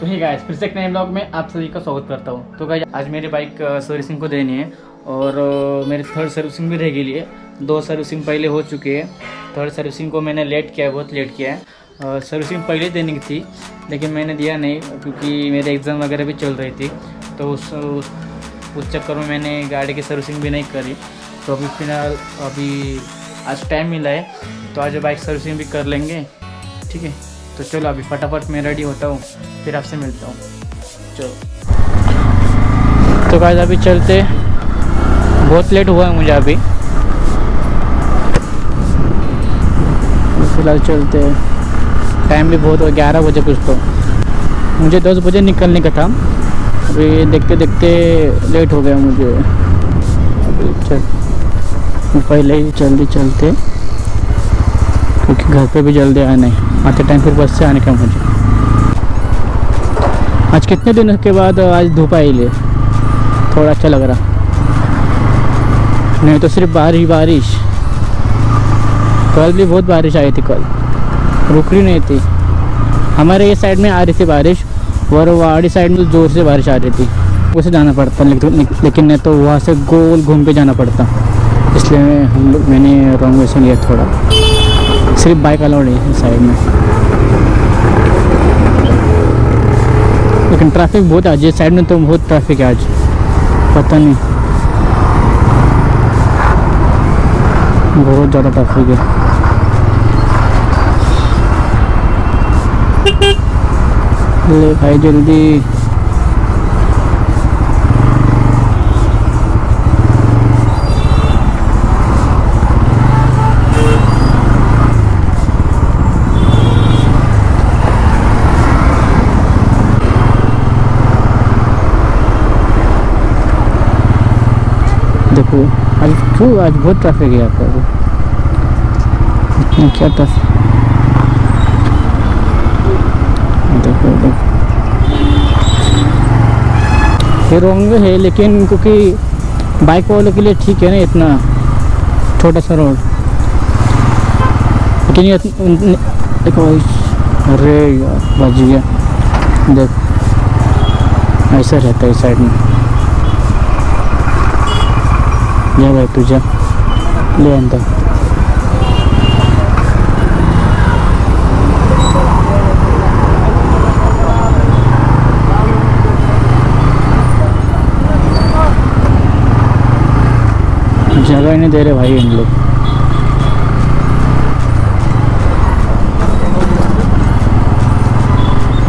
तो ही गाइस फिर से एक नए ब्लॉग में आप सभी का स्वागत करता हूँ। तो गाइस आज मेरी बाइक सर्विसिंग को देनी है और मेरी थर्ड सर्विसिंग भी रह गई है। 2 सर्विसिंग पहले हो चुकी है। थर्ड सर्विसिंग को मैंने लेट किया है, बहुत लेट किया है। सर्विसिंग पहले देने की थी लेकिन मैंने दिया नहीं क्योंकि मेरे एग्ज़ाम वगैरह भी चल रही थी, तो उस चक्कर में मैंने गाड़ी की सर्विसिंग भी नहीं करी। तो अभी फिलहाल आज टाइम मिला है तो आज बाइक सर्विसिंग भी कर लेंगे, ठीक है। तो चलो अभी फटाफट मैं रेडी होता हूँ, फिर आपसे मिलता हूँ। चलो तो गाइस अभी चलते, बहुत लेट हुआ है मुझे अभी। फिलहाल चलते, टाइम भी बहुत हो, 11 बजे कुछ। तो मुझे 10 बजे निकलने का था, अभी देखते देखते लेट हो गया मुझे। अभी चल पहले ही जल्दी चलते क्योंकि घर पे भी जल्दी आने आते टाइम फिर बस से आने का मुझे। आज कितने दिनों के बाद आज धूप आई ले, थोड़ा अच्छा लग रहा, नहीं तो सिर्फ बारिश। कल भी बहुत बारिश आई थी, कल रुक रही नहीं थी। हमारे ये साइड में आ रही थी बारिश और वाड़ी साइड में ज़ोर से बारिश आ रही थी, उसे जाना पड़ता लेकिन नहीं तो वहाँ से गोल घूम के जाना पड़ता, इसलिए मैंने रॉन्ग वे से लिया थोड़ा। सिर्फ बाइक अलाउड है साइड में, लेकिन ट्रैफिक बहुत आज ये साइड में, तो बहुत ट्रैफिक है आज, पता नहीं बहुत ज़्यादा ट्रैफिक है। ले भाई जल्दी, देखो आज बहुत ट्रैफिक है यहाँ पर, इतना क्या ट्रैफिक। देखो ये रॉन्ग वे है, लेकिन क्योंकि बाइक वालों के लिए ठीक है ना, इतना छोटा सा रोड। लेकिन ये देखो, अरे यार बच गया, देख ऐसा रहता है इस साइड में। जा भाई तू जा, ले अंदर। जगह ही नहीं दे रहे भाई इन लोग।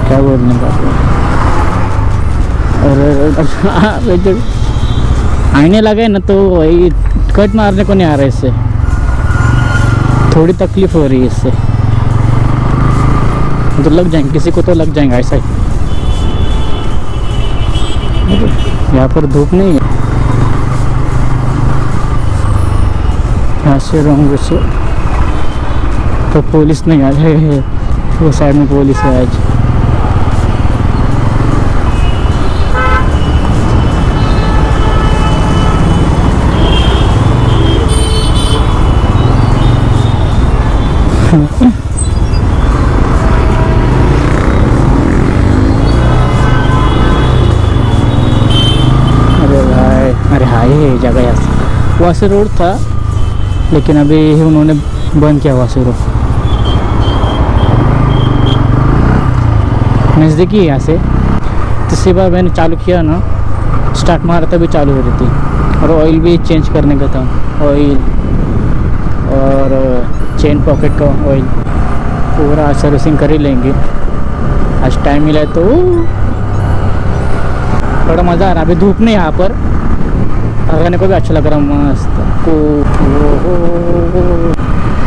क्या बोलने का, अरे आने लगे ना तो वही कट मारने को नहीं आ रहा, इससे थोड़ी तकलीफ हो रही है इससे, तो लग जाएंगे, किसी को तो लग जाएंगे ऐसा ही। यहाँ पर धूप नहीं है, यहाँ से रंग से तो पुलिस नहीं आ रही, वो साइड में पुलिस है आज। अरे भाई, अरे हाय है जगह, यहाँ से वहाँ से रोड था लेकिन अभी उन्होंने बंद किया, वहाँ से रोड नज़दीकी है यहाँ से। तीसरी बार मैंने चालू किया ना, स्टार्ट मारा तभी चालू हो रही थी, और ऑयल भी चेंज करने का था, ऑयल और चेन पॉकेट का ऑयल पूरा सर्विसिंग कर ही लेंगे। आज टाइम मिला है तो बड़ा मज़ा आ रहा। अभी धूप नहीं यहाँ पर, रहने को भी अच्छा लग रहा, मस्त को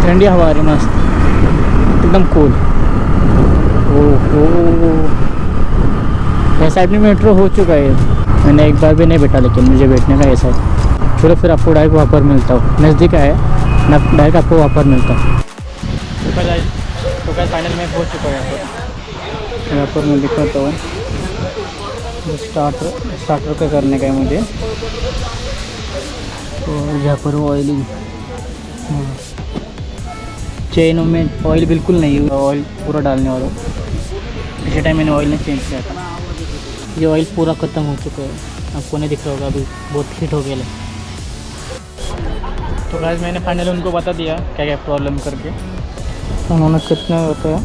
ठंडी हवा आ रही मस्त, एकदम कूल। यह साइड में मेट्रो हो चुका है, मैंने एक बार भी नहीं बैठा, लेकिन मुझे बैठने का ऐसा है। चलो फिर आपको डायरेक्ट वहाँ पर मिलता हूँ, नज़दीक है ना, डायरेक्ट आपको वहाँ पर मिलता हूँ। तो क्या फाइनल में पहुँच चुका है यहाँ पर मैं दिखाता हूँ। स्टार्टर का करने का है मुझे, और यहाँ पर ऑयलिंग, चेनों में ऑयल बिल्कुल नहीं, ऑयल पूरा डालने वाला। इसी टाइम मैंने ऑयल ने चेंज किया था। ये ऑयल पूरा ख़त्म हो चुका है, आपको नहीं दिख रहा होगा, अभी बहुत हीट हो गया है। तो गाइस मैंने फाइनली उनको बता दिया क्या क्या प्रॉब्लम करके। उन्होंने कितना बताया,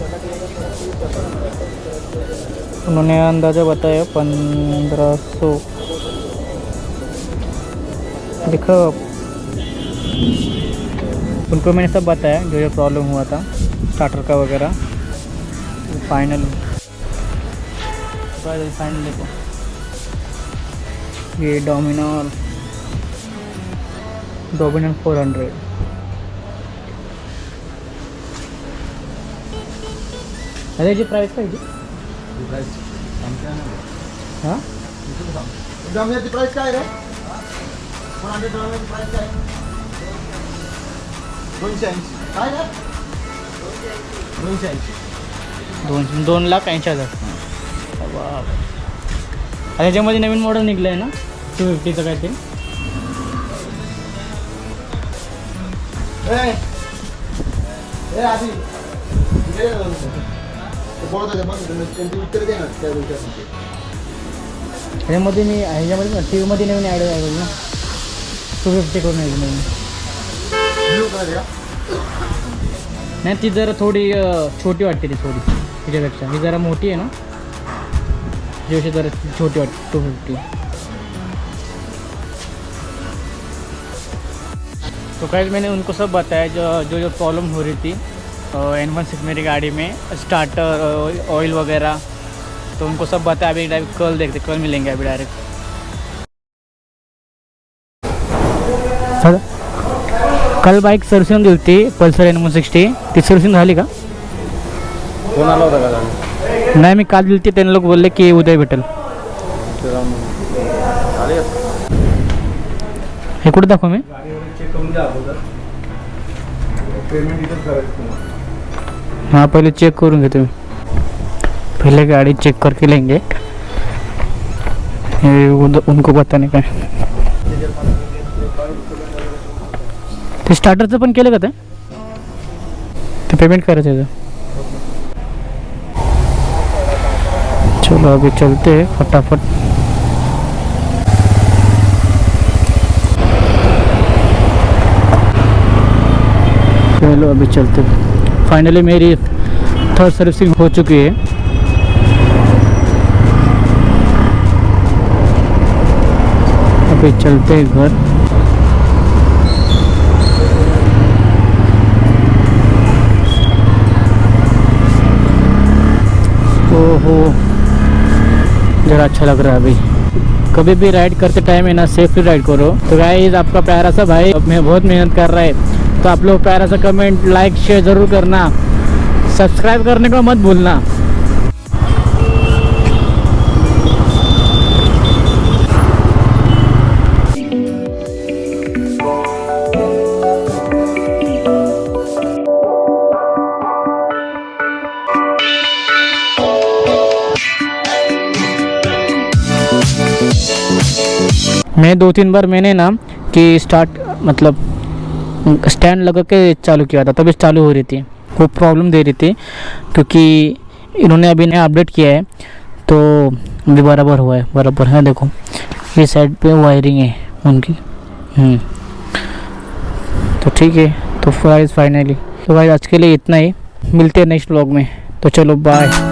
उन्होंने अंदाज़ा बताया 1500 दिखो। उनको मैंने सब बताया जो जो प्रॉब्लम हुआ था स्टार्टर का वगैरह। फाइनल देखो, ये डोमिनर 400। अरे जी प्राइस काय जी? हां डोमिनरची प्राइस काय रे? 100 डॉलरची प्राइस काय? 280 काय रे? 280 2,80,000। बाप, याच्यामध्ये नवीन मॉडेल निघलं आहे ना 250चं काय ते? आधी ह्याच्यामध्ये मी ह्याच्यामध्ये टी व्हीमध्ये नवीन ॲड आहे ना 250 करून आहे नवीन। नाही ती जरा थोडी छोटी वाटते, ती थोडी त्याच्यापेक्षा ही जरा मोठी आहे ना, जैसे जरा छोटी वाटते 250। तो गाइस मैंने उनको सब बताया जो जो प्रॉब्लम हो रही थी N16 मेरी गाड़ी में, स्टार्टर ऑयल वगैरह, तो उनको सब बताया। अभी डायरेक्ट कल देखते, कल मिलेंगे अभी डायरेक्ट। कल बाईक सर्व्हिसिंग दिली होती पल्सर N160, ती सर्व्हिसिंग झाली का? फोन आला होता का? नाही मी काल दिली होती, त्यांनी लोक बोलले की उद्या भेटेल। हे कुठे दाखव मी? हाँ पहले चेक करूँगे, तो पहले गाड़ी चेक करके लेंगे, उनको बताने का। ते स्टार्टरचं पण केलं का ते पेमेंट करायचं आहे? चलो अभी चलते हैं फटाफट। चलो अभी चलते। फाइनली मेरी थर्ड सर्विसिंग हो चुकी है। अभी चलते हैं घर। ओहो ज़रा अच्छा लग रहा है। अभी कभी भी राइड करते टाइम है ना, सेफली राइड करो। तो गाइस आपका प्यारा सा भाई मैं बहुत मेहनत कर रहा है, तो आप लोग प्यारा सा कमेंट लाइक शेयर ज़रूर करना, सब्सक्राइब करने को मत भूलना। मैं 2-3 बार मैंने ना कि स्टार्ट मतलब स्टैंड लगा के चालू किया था, तभी चालू हो रही थी। वो प्रॉब्लम दे रही थी क्योंकि इन्होंने अभी नया अपडेट किया है, तो अभी बराबर हुआ है, बराबर है। देखो ये साइड पे वायरिंग है उनकी। तो ठीक है, तो फाइनली तो भाई आज के लिए इतना ही, मिलते हैं नेक्स्ट व्लॉग में। तो चलो बाय।